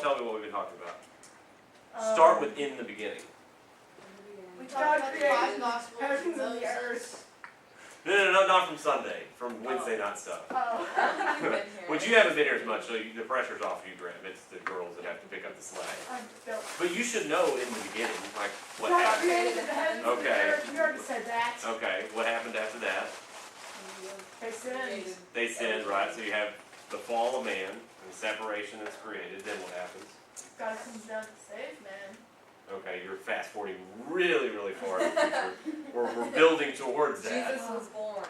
tell me what we've been talking about. Start with in the beginning. We talked about the five gospels, everything's on the Moses. earth. No, not from Sunday. From Wednesday night stuff. Oh. Which you haven't been here as much, so the pressure's off you, Graham. It's the girls that have to pick up the slack. I don't. But you should know in the beginning, like, what God happened. created the heavens and the Okay. earth. You already said that. Okay, what happened after that? They sinned. They sinned, right? So you have the fall of man and the separation that's created. Then what happens? God comes down to save man. Okay, you're fast forwarding really, really far in the future. We're building towards that. Jesus was born.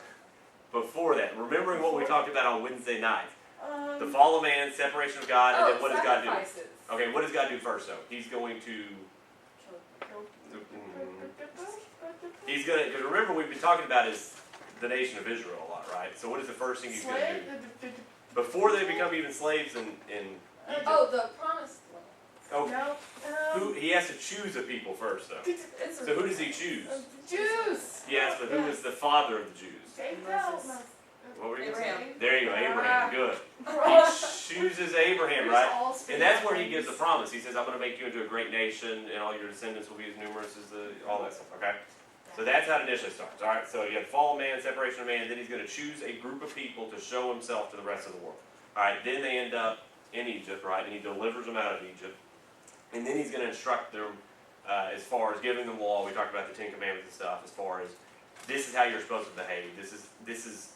Before that, remembering what we talked about on Wednesday night. The fall of man, separation of God, and then what does God do? Okay, what does God do first though? He's going to... He's going to... Because remember we've been talking about is the nation of Israel a lot, right? So what is the first thing he's going to do? Before they become even slaves in Egypt. Oh, the promised land. Oh, No. he has to choose a people first though. So who does he choose? Jews. Yes, but who is the father of the Jews? Moses. What were you Abraham. saying? There you go, Abraham. Good. He chooses Abraham, right? And that's where he gives the promise. He says, I'm going to make you into a great nation, and all your descendants will be as numerous as all that stuff, okay? So that's how it initially starts, all right? So you have fall of man, separation of man, then he's going to choose a group of people to show himself to the rest of the world. All right, then they end up in Egypt, right? And he delivers them out of Egypt. And then he's going to instruct them as far as giving them law. We talked about the Ten Commandments and stuff as far as this is how you're supposed to behave. This is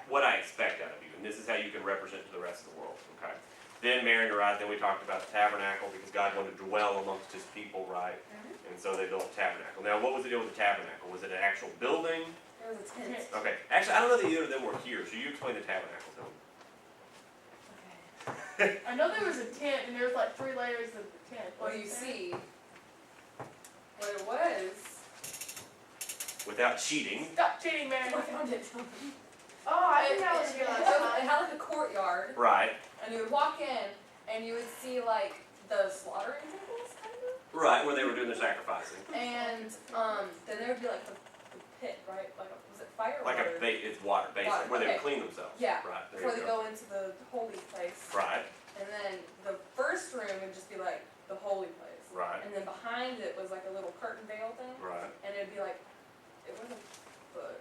what I expect out of you, and this is how you can represent to the rest of the world. Okay. Then marrying her out. Then we talked about the tabernacle because God wanted to dwell amongst His people, right? And so they built a tabernacle. Now, what was the deal with the tabernacle? Was it an actual building? It was a tent. Okay. Actually, I don't know that either of them were here. So you explain the tabernacle to them. Okay. I know there was a tent, and there was like 3 layers of the tent. Well, you wasn't there? see, what it was. Without cheating. Stop cheating, man. I found it. Oh, I think I was here last It time. had like a courtyard, Right. and you would walk in, and you would see like the slaughtering tables, kind of. Right, where they were doing their sacrificing. And then there would be like the pit, right? Like was it fire? or Like water? it's water, basically, Water, where they would okay. clean themselves. Yeah. Right, there Before you they go. go into the holy place. Right, And then the first room would just be like the holy place. right, And then behind it was like a little curtain veil thing. right. And it'd be like, it wasn't the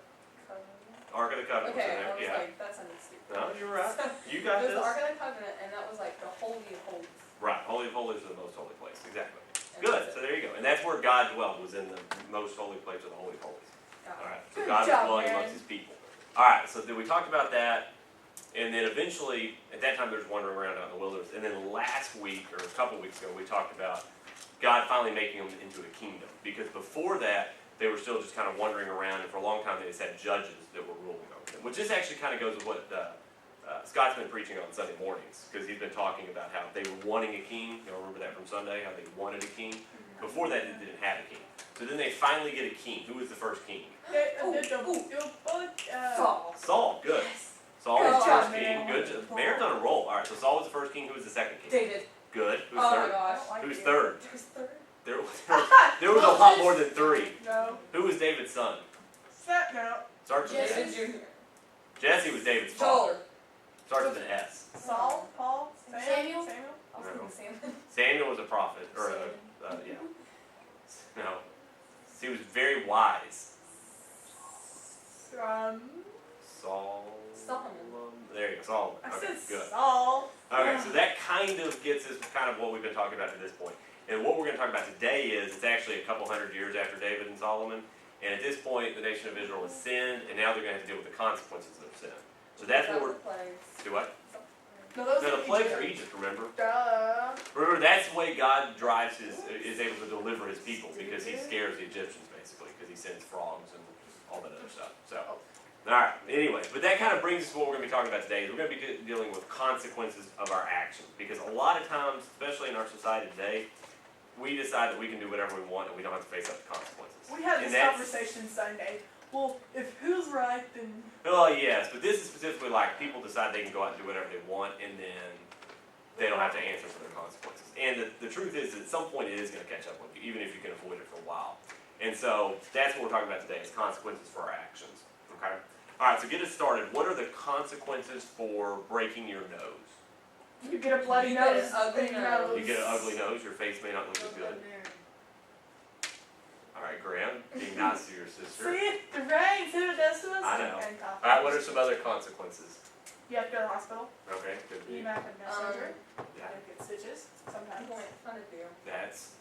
covenant. Ark of the Covenant was in Okay, I there, was yeah. like, that sounded stupid. No, you're right. So, You it got was this. the Ark of the Covenant, and that was like the holy of holies. Right, Holy of Holies is the most holy place, exactly. And Good, that's so it. there you go. And that's where God dwelled, was in the most holy place of the Holy of Holies. Got it. Alright, so Good God was job, dwelling man. amongst His people. Alright, so then we talked about that, and then eventually, at that time, they're just wandering around out in the wilderness. And then last week, or a couple weeks ago, we talked about God finally making them into a kingdom. Because before that, they were still just kind of wandering around, and for a long time, they just had judges that were ruling over them. Which this actually kind of goes with what Scott's been preaching on Sunday mornings, because he's been talking about how they were wanting a king. You'll remember that from Sunday, how they wanted a king. Before that, they didn't have a king. So then they finally get a king. Who was the first king? Saul. Saul, good. Yes. Saul was Good the job, first king. man. Good job. Mayor's on a roll. All right, so Saul was the first king. Who was the second king? David. Good. Who's Oh my third? gosh. Who's third? There's third. There was a lot more than 3. No. Who was David's son? No. Starts with an Jesse S. Jr. Jesse was David's Joel. father. Starts with an S. Saul? Paul? Samuel? Samuel? I was thinking Sam. Samuel was a prophet, or yeah. No. He was very wise. Saul. Solomon. There you go, Solomon. I Okay, said good. Saul. Okay, so that kind of gets us kind of what we've been talking about to this point. And what we're going to talk about today is it's actually a couple hundred years after David and Solomon. And at this point, the nation of Israel has sinned, and now they're going to have to deal with the consequences of their sin. So that's what we're... Do what? No, those No, are the plagues are Egypt. Egypt, remember? Duh. Remember, that's the way God drives is able to deliver His people, because He scares the Egyptians, basically, because He sends frogs and all that other stuff. So, alright, anyways, but that kind of brings us to what we're going to be talking about today. Is we're going to be dealing with consequences of our actions, because a lot of times, especially in our society today, we decide that we can do whatever we want and we don't have to face up to consequences. We had And this that's- conversation Sunday. Well, if who's right, then Well, yes, but this is specifically like people decide they can go out and do whatever they want, and then they don't have to answer for their consequences. And the truth is, at some point, it is going to catch up with you, even if you can avoid it for a while. And so that's what we're talking about today, is consequences for our actions. Okay? All right, so get us started. What are the consequences for breaking your nose? You get a bloody You get an nose. ugly and nose. You get an ugly nose, your face may not look as good. Alright, Graham, being nice to your sister. See, the rain, see what it does to us? I know. And coffee. Alright, what are some other consequences? You have to go to the hospital. Okay, could You be. might have no surgery. Yeah, You get stitches sometimes. Fun to do. that's,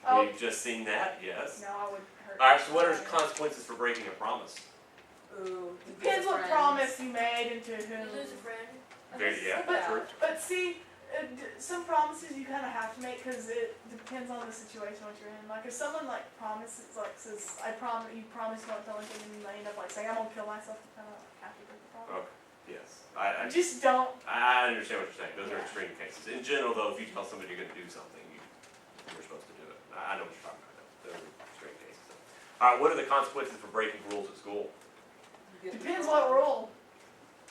Oh, we've just seen that, yes. no, I would hurt. Alright, so what are consequences for breaking a promise? Ooh. Depends what promise you made and to whom. You lose a friend. Very, yeah, But- true. But see, some promises you kind of have to make because it depends on the situation what you're in. Like if someone like promises, like says, "I promise you promise you won't tell anything," and they end up like saying, "I'm gonna kill myself," you kind of have to break the promise. Okay, yes. I Just don't. understand what you're saying. Those are Yeah. extreme cases. In general, though, if you tell somebody you're going to do something, you're supposed to do it. I know what you're talking about. Those are extreme cases. All right, what are the consequences for breaking rules at school? Depends what rule.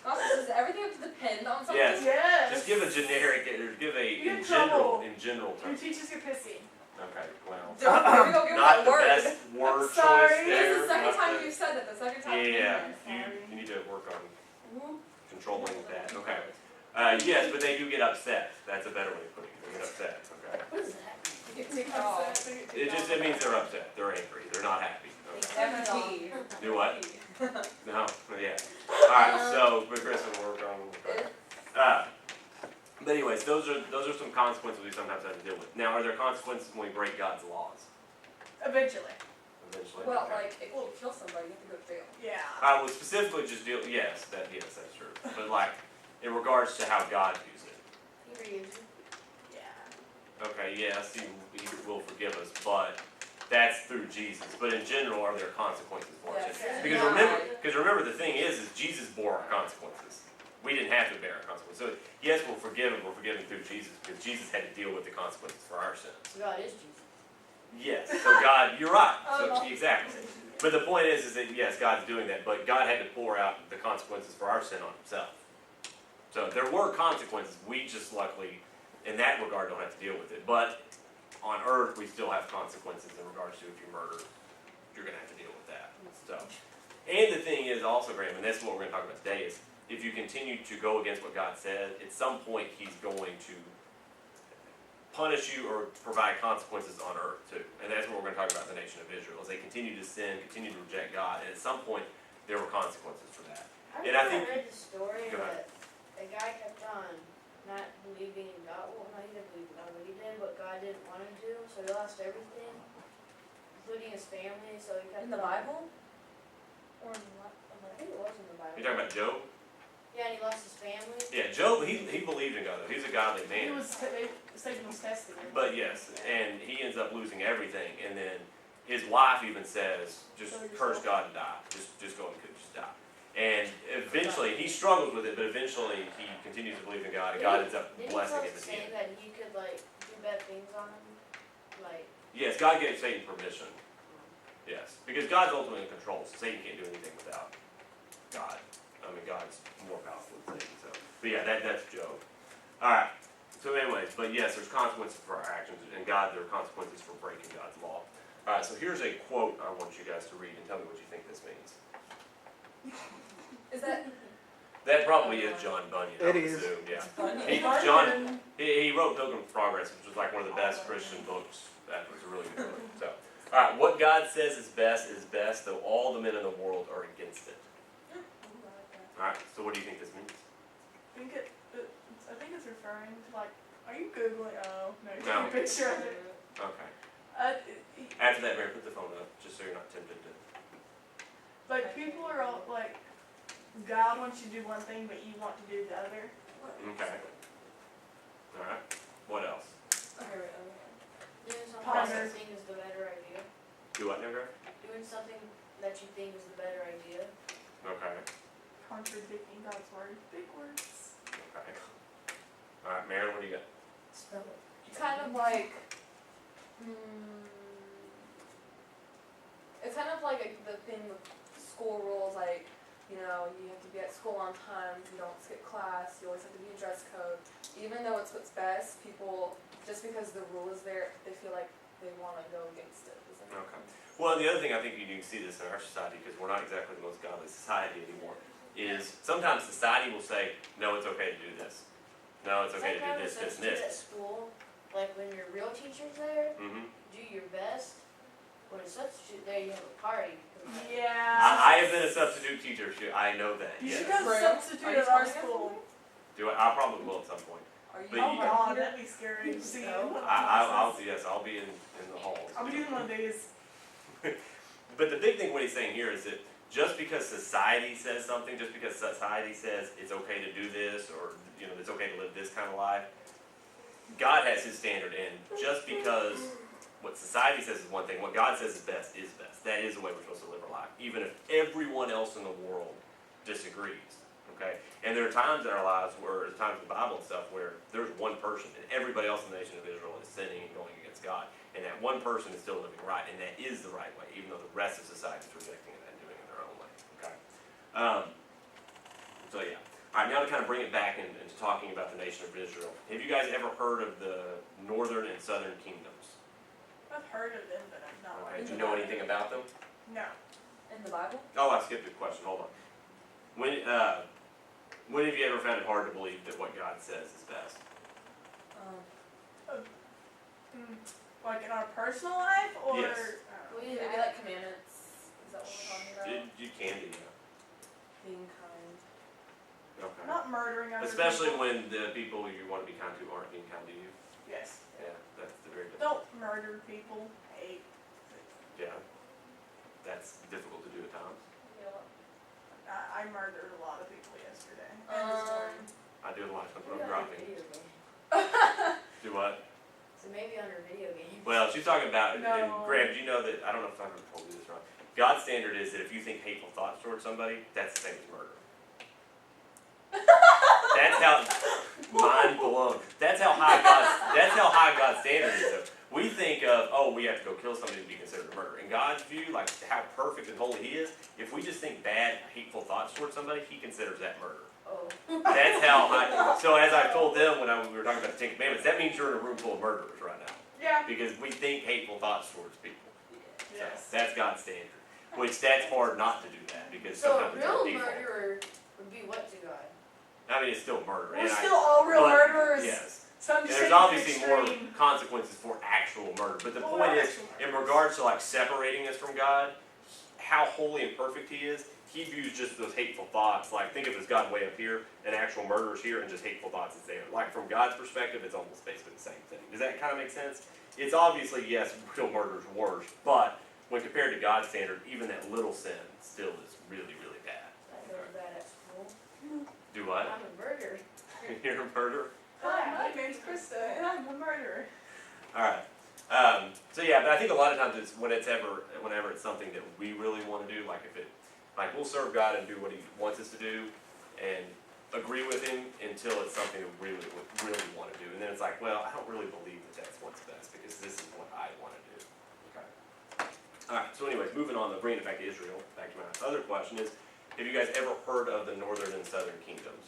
Does everything have to depend on something? Yes. Yes. Just give a generic, or give a You in get general, trouble. in general Your terms. teachers get pissy. Okay, well, Here we go, give not that the word. best word choice sorry. there. This is the second not time the- you've said that. The second time. Yeah, Sorry. you need to work on Mhm. controlling that. Okay. Yes, but they do get upset. That's a better way of putting it. They get upset. Okay. What does that mean? You get ticked off. It means they're upset. They're angry. They're not happy. Okay. FD. Do what? No. Yeah. All right. So, but Chris will work on. But anyways, those are some consequences we sometimes have to deal with. Now, are there consequences when we break God's laws? Eventually. Eventually. Well, Okay. like if you kill somebody, you have to go to jail. Yeah. I would specifically just deal. Yes, that's true. But like in regards to how God views it. He forgives you. Yeah. Okay. Yes, He will forgive us, but that's through Jesus. But in general, are there consequences for us? Yes. Because Yeah. remember, the thing is Jesus bore our consequences. We didn't have to bear our consequences. So yes, we're forgiven through Jesus because Jesus had to deal with the consequences for our sins. So God is Jesus. Yes. So God, you're right. So Oh. exactly. But the point is that yes, God's doing that, but God had to pour out the consequences for our sin on Himself. So there were consequences. We just luckily, in that regard, don't have to deal with it. But on earth, we still have consequences in regards to if you murder, you're going to have to deal with that. So, and the thing is also, Graham, and that's what we're going to talk about today, is if you continue to go against what God said, at some point He's going to punish you or provide consequences on earth too. And that's what we're going to talk about in the nation of Israel, as they continue to sin, continue to reject God, and at some point there were consequences for that. And I think- read the story Go ahead. that a guy kept on not believing in God. Well, not he didn't believe in God, but he did what God didn't want him to, so he lost everything, including his family. So he kept In the on- Bible? Or in what? I think it was in the Bible. You talking about Job? Yeah, and he lost his family. Yeah, Job, he believed in God, though. He's a godly He man. Satan was testing him. But yes, and he ends up losing everything, and then his wife even says, just curse God and die. Just go and just die. And eventually, he struggles with it, but eventually he continues to believe in God, and God ends up Didn't blessing he him at the say end. that he could like do bad things on him? Like, Yes, God gave Satan permission. Yes, because God's ultimately in control, so Satan can't do anything without God. I mean, God's more powerful than Satan. So, but yeah, that's Job. All right. So, anyways, but yes, there's consequences for our actions, and God, there are consequences for breaking God's law. All right. So here's a quote I want you guys to read, and tell me what you think this means. Is that That probably is John Bunyan. I It would is. assume, yeah. funny? He- John, he wrote Pilgrim's Progress, which was like one of the best Christian books. That was a really good book. So, all right, what God says is best, though all the men in the world are against it. All right. So, what do you think this means? I think it's referring to like, are you Googling? Oh, no, you No. took a picture of it. Okay. It- After that, Mary, put the phone up, just so you're not tempted to. Like people are all like, God wants you to do one thing, but you want to do the other. Okay. All right. What else? Okay, wait, doing something Ponder. that you think is the better idea. Do what now, Greg? Doing something that you think is the better idea. Okay. Contradicting God's word. Big words. Okay. All right, Mary, what do you got? Spell it. kind of like, it's kind of like the thing with school rules, like, you know, you have to be at school on time, you don't skip class, you always have to be in dress code. Even though it's what's best, people, just because the rule is there, they feel like they want to go against it. Does that make Okay. sense? Well, the other thing I think you can see this in our society, because we're not exactly the most godly society anymore, is sometimes society will say, no, it's okay to do this. No, it's okay to Sometimes do this, a this, substitute at this. school, like when your real teacher's there, Mm-hmm. do your best. When a substitute there, you have a party. Yeah. I have been a substitute teacher, I know that, You yes. should go Really? substitute Are you at our telling us school. Do I probably will at some point. Are you? But Oh you- god, that'd be scary to see you. I'll be in the halls. I'll be doing one of these. But the big thing what he's saying here is that just because society says something, just because society says it's okay to do this, or it's okay to live this kind of life, God has his standard, and just because what society says is one thing, what God says is best is best. That is the way we're supposed to live our life, even if everyone else in the world disagrees. Okay? And there are times in our lives where, there's times in the Bible and stuff, where there's one person and everybody else in the nation of Israel is sinning and going against God. And that one person is still living right, and that is the right way, even though the rest of society is rejecting it and doing it their own way. Okay? So yeah. All right, now to kind of bring it back into talking about the nation of Israel. Have you guys ever heard of the northern and southern kingdoms? I've heard of them, but I'm not. Okay, do you know anything about them? No. In the Bible? Oh, I skipped a question. Hold on. When have you ever found it hard to believe that what God says is best? Like in our personal life, or? Yes. Well, you maybe like commandments. Is that what we're talking about? You can be, yeah. Being kind. Okay. Not murdering other Especially people. when the people you want to be kind to aren't being kind to you. Yes. Yeah, that's the very difficult. Don't murder people. Hate. Yeah, that's difficult to do at times. I murdered a lot of people yesterday. And this morning. I do a lot of times when Maybe I'm on her driving. video game. Do what? So maybe on her video game. Well, she's talking about, and No. Graham, do you know that, I don't know if I've ever told you this wrong, God's standard is that if you think hateful thoughts towards somebody, that's the same as murder. That's how, mind blown. That's how high God's standard is. So we think of, we have to go kill somebody to be considered a murder. In God's view, like how perfect and holy he is, if we just think bad, hateful thoughts towards somebody, he considers that murder. Oh. That's how high, so as I told them when we were talking about the Ten Commandments, that means you're in a room full of murderers right now. Yeah. Because we think hateful thoughts towards people. Yes. So that's God's standard. Which that's hard not to do that because So a sometimes it's our real default. murderer would be what to God? I mean, it's still murder. We're and still all real but- murderers. Yes. So I'm And just there's saying obviously more extreme. consequences for actual murder. But the Well, point we're is, actual in murderers. regards to like separating us from God, how holy and perfect he is, he views just those hateful thoughts. Like, think of it as God way up here, and actual murderers here, and just hateful thoughts is there. Like, from God's perspective, it's almost basically the same thing. Does that kind of make sense? It's obviously, yes, real murder is worse, but when compared to God's standard, even that little sin still is really, really bad. I know that at school. Do what? I'm a murderer. You're a murderer? Hi, my name's Krista, and I'm a murderer. Alright. So yeah, but I think a lot of times it's whenever it's something that we really want to do, like we'll serve God and do what he wants us to do and agree with him until it's something that we really want to do. And then it's like, well, I don't really believe that that's what's best because this is what I want to do. Okay. Alright, so anyways, moving on, bringing it back to Israel, back to my other question is, have you guys ever heard of the northern and southern kingdoms?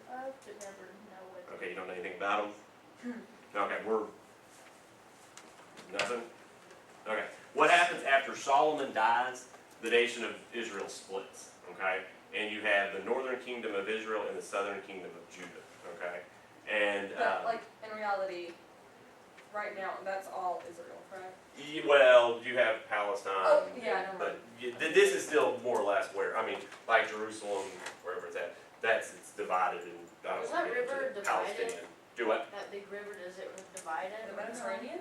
I could never know what. Okay, you don't know anything about them? Okay, nothing? Okay. What happens after Solomon dies? The nation of Israel splits, okay? And you have the northern kingdom of Israel and the southern kingdom of Judah, okay? And, But like in reality, right now, that's all Israel, correct? well, you have Palestine. Oh, yeah, never But this is still more or less where, I mean, like Jerusalem, wherever it's at, it's divided and, I don't Is know, that river divided? Palestinian. Do what? That big river, does it divide it? The Mediterranean?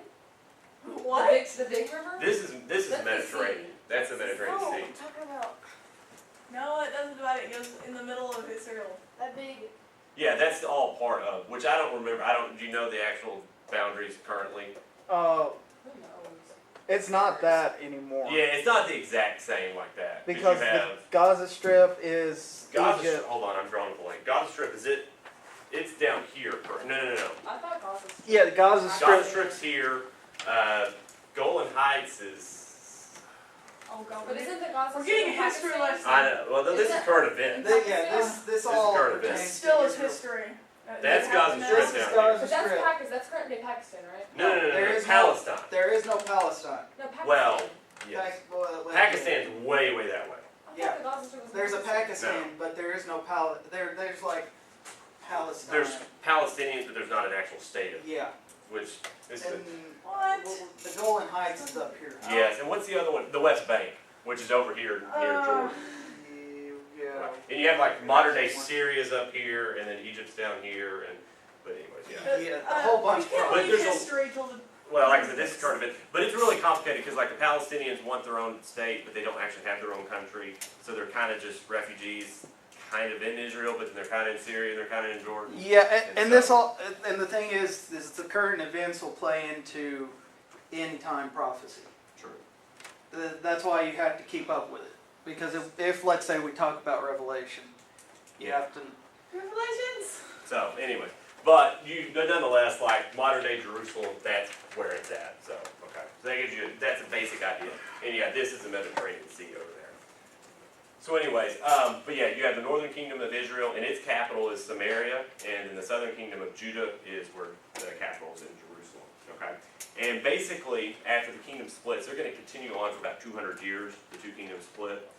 What? The big river? This is That's the Mediterranean. That's the Mediterranean No, Sea. I'm talking about No, it doesn't divide. It goes in the middle of Israel. that big. Yeah, that's all part of, which I don't remember. Do you know the actual boundaries currently? Who knows? It's not that anymore. Yeah, it's not the exact same like that. Because you the have Gaza Strip is Gaza. Egypt. Hold on, I'm drawing a blank. Gaza Strip it's down here. No. I thought Gaza. Yeah, the Gaza Strip. Gaza Strip's here. Golan Heights is. Oh God. But isn't the Gaza We're getting Strip in history Pakistan? lesson. I know. Well, this is current event. This all current event. pertains It still to is Israel. history. That's It Gaza happened Strip This is down Gaza But that's Strip. that's currently Pakistan, right? No. There is no- Palestine. There is no Palestine. No, Pakistan. Well, yes. Well, Pakistan's way that way. I thought yeah. the Gaza Strip was There's a Pakistan. Pakistan, but there is no there's like Palestine. There's state of, Yeah. which is And What? the Golan Heights is up here. yes. And what's the other one? The West Bank, which is over here near Jordan. Yeah. And you have like modern day Syria's up here, and then Egypt's down here, and but anyways, yeah. Yeah, the whole bunch You can't But leave there's a- history till the. Well, like I said, this is part of it, but it's really complicated because like the Palestinians want their own state, but they don't actually have their own country, so they're kind of just refugees, kind of in Israel, but then they're kind of in Syria, they're kind of in Jordan. Yeah, And and so- this all, and the thing is the current events will play into end time prophecy. True. That's why you have to keep up with it, because if let's say we talk about Revelation, you have to. Revelations. So anyway, but nonetheless, like modern day Jerusalem, that's where it's at. So okay, so that gives you that's a basic idea. And yeah, this is the Mediterranean Sea over there. So anyways, but yeah, you have the northern kingdom of Israel, and its capital is Samaria, and in the southern kingdom of Judah is where the capital is in Jerusalem. Okay, and basically after the kingdom splits, they're going to continue on for about 200 years. The two kingdoms split.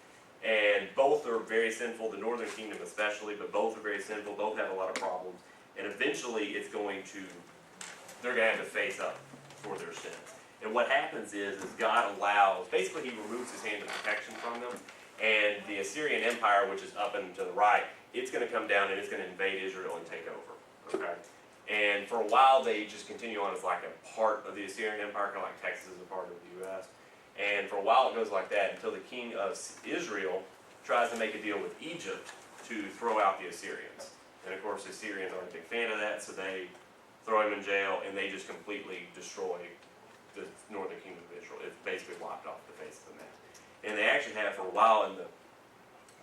And both are very sinful, the northern kingdom especially, but both are very sinful, both have a lot of problems. And eventually they're going to have to face up for their sins. And what happens is God allows, basically he removes his hand of protection from them, and the Assyrian Empire, which is up and to the right, it's going to come down and it's going to invade Israel and take over, okay? And for a while they just continue on as like a part of the Assyrian Empire, kind of like Texas is a part of the U.S., and for a while it goes like that until the king of Israel tries to make a deal with Egypt to throw out the Assyrians. And of course the Assyrians aren't a big fan of that, so they throw him in jail and they just completely destroy the northern kingdom of Israel. It's basically wiped off the face of the map. And they actually have for a while in the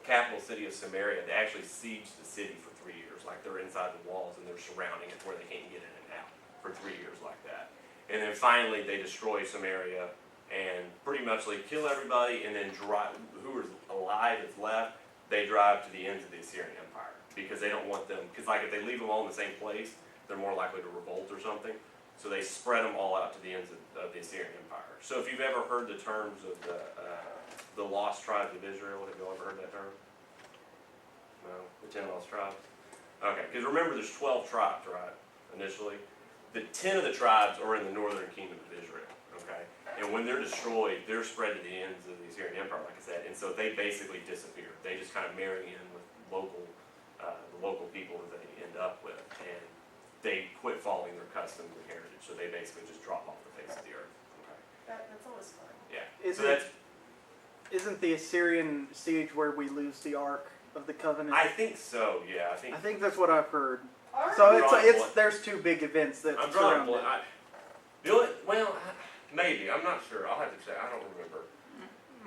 capital city of Samaria, they actually sieged the city for 3 years. Like they're inside the walls and they're surrounding it where they can't get in and out for 3 years like that. And then finally they destroy Samaria and pretty much like kill everybody, and then drive who is alive is left. They drive to the ends of the Assyrian Empire because they don't want them. Because like if they leave them all in the same place, they're more likely to revolt or something. So they spread them all out to the ends of the Assyrian Empire. So if you've ever heard the terms of the lost tribes of Israel, have you ever heard that term? No, the 10 lost tribes. Okay, because remember there's 12 tribes, right? Initially, the 10 of the tribes are in the northern kingdom of Israel. Okay. And when they're destroyed, they're spread to the ends of the Assyrian Empire, like I said, and so they basically disappear. They just kind of marry in with the local people that they end up with, and they quit following their customs and heritage, so they basically just drop off the face of the earth. Okay. That's always fun. Yeah. Isn't, So that's, isn't the Assyrian siege where we lose the Ark of the Covenant? I think so. Yeah, I think. I think that's what I've heard. Alright. So Drawing it's blank. there's two big events that I'm drawing a surround it. blank. The only, well, maybe I'm not sure. I'll have to check. I don't remember.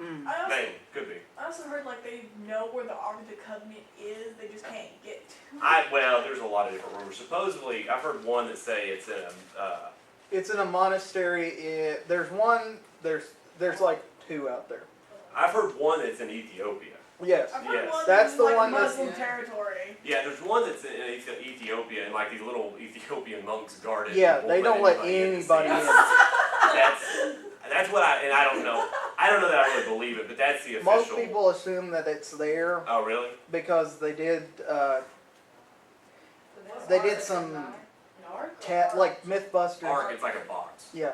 I also, Maybe could be. I also heard like they know where the Ark of the Covenant is, they just can't get to it. Well, there's a lot of different rumors. Supposedly, I've heard one that say it's in a. It's in a monastery. There's one. There's like two out there. I've heard one that's in Ethiopia. Yes. I've heard Yes. one That's the like one that's- Muslim territory. Yeah, there's one that's in Ethiopia, and like these little Ethiopian monks guard it. Yeah, and they won't don't let in to anybody see in. it. That's what I don't know. I don't know that I really believe it, but that's the official. Most people assume that it's there Oh, really? because they did some An ark? like MythBusters. Ark, it's like a box. Yeah,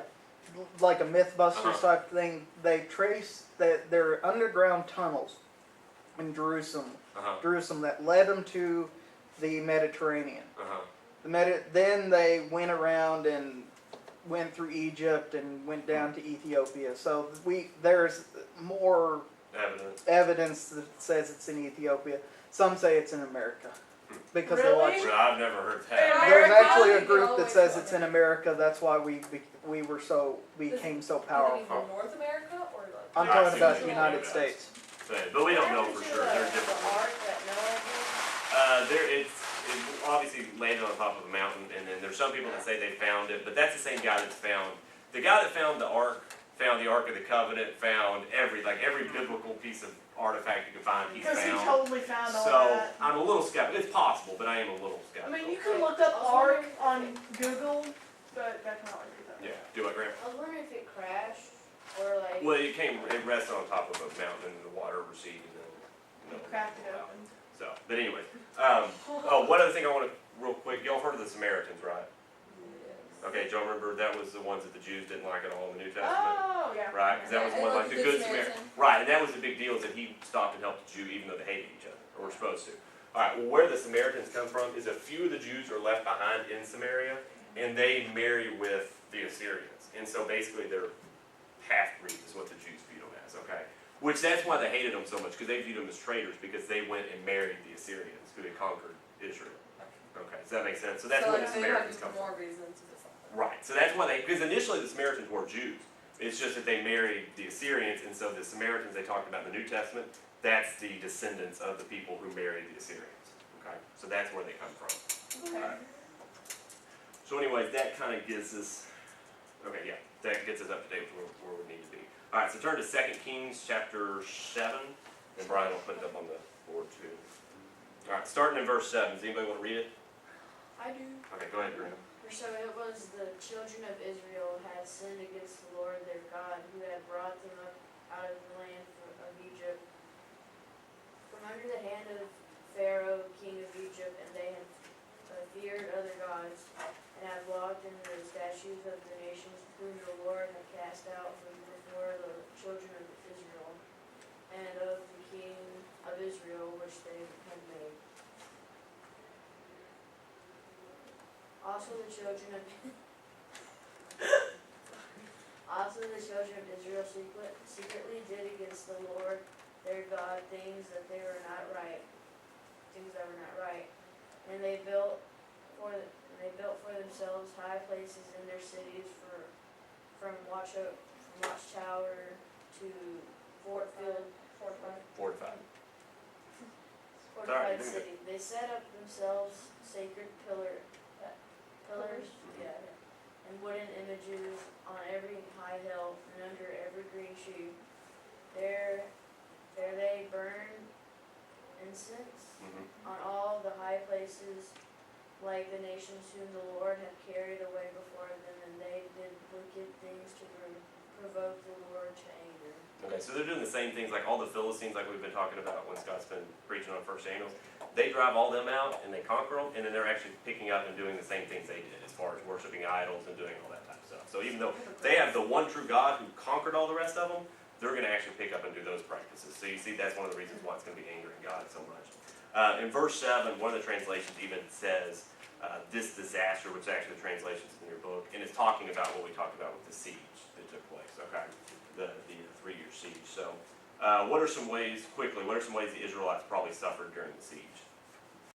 like a MythBusters Uh-huh. type thing. They trace that there are underground tunnels in Jerusalem that led them to the Mediterranean. Then they went around and went through Egypt and went down to Ethiopia. So there's more evidence that says it's in Ethiopia. Some say it's in America because they Really? watch. Well, I've never heard that. Yeah. There's America? actually a You group always that says go it's in America. That's why we became so Is it powerful. even North America or like? I'm I've talking seen about it the in United the States. But we don't know What for happened to sure. They're the different. ark that Noah It obviously landed on top of a mountain, and then there's some people that say they found it, but that's the same guy that's found. The guy that found the Ark of the Covenant, found every biblical piece of artifact you could find, he's Because he found. totally found all So that. I'm a little skeptical. It's possible, but I am a little I skeptical. mean, you can look up Ark on Google, but that can always be done. Yeah. Do what, Graham? I was wondering if it crashed or like. Well, it rested on top of a mountain, and the water receded, and then Cracked it out. open. So, but anyway, one other thing I want to real quick. Y'all heard of the Samaritans, right? Okay, do you remember that was the ones that the Jews didn't like at all in the New Testament? Oh, yeah. Right, because that was Yeah, one and like the the Good Good Samaritan. Samaritan. Right, and that was the big deal is that he stopped and helped the Jew even though they hated each other, or were supposed to. All right, well, where the Samaritans come from is a few of the Jews are left behind in Samaria, and they marry with the Assyrians. And so basically they're half-breeds is what the Jews viewed them as, okay? Which that's why they hated them so much, because they viewed them as traitors, because they went and married the Assyrians, who had conquered Israel. Okay, does that make sense? So that's where the Samaritans come from. more reason to do something. Right, so that's why they, because initially the Samaritans were Jews. It's just that they married the Assyrians, and so the Samaritans they talked about in the New Testament, that's the descendants of the people who married the Assyrians. Okay, so that's where they come from. Okay. So anyways, that kind of gives us, okay, yeah, that gets us up to date with where we need to be. All right, so turn to 2 Kings chapter 7, and Brian will put it up on the board too. All right, starting in verse 7. Does anybody want to read it? I do. Okay, go ahead, Graham. For so it was the children of Israel had sinned against the Lord their God, who had brought them up out of the land of Egypt, from under the hand of Pharaoh, king of Egypt, and they had feared other gods, and had walked in the statutes of the nations whom the Lord had cast out from before the children of Israel, and of the king of Israel which they had made. Also the children of Israel secretly did against the Lord their God things that were not right, and they built for themselves high places in their cities, from watchtower to Fortified. fortified city. They set up themselves sacred pillars, and wooden images on every high hill and under every green tree. There they burned incense on all the high places, like the nations whom the Lord had carried away before them, and they did wicked things to provoke the Lord to anger. Okay, so they're doing the same things like all the Philistines, like we've been talking about when Scott's been preaching on 1 Samuel. They drive all them out and they conquer them, and then they're actually picking up and doing the same things they did as far as worshiping idols and doing all that type of stuff. So even though they have the one true God who conquered all the rest of them, they're going to actually pick up and do those practices. So you see, that's one of the reasons why it's going to be angering God so much. In verse 7, one of the translations even says, this disaster, which actually the translations in your book, and it's talking about what we talked about with the siege that took place, okay? The 3-year siege. So what are some ways the Israelites probably suffered during the siege?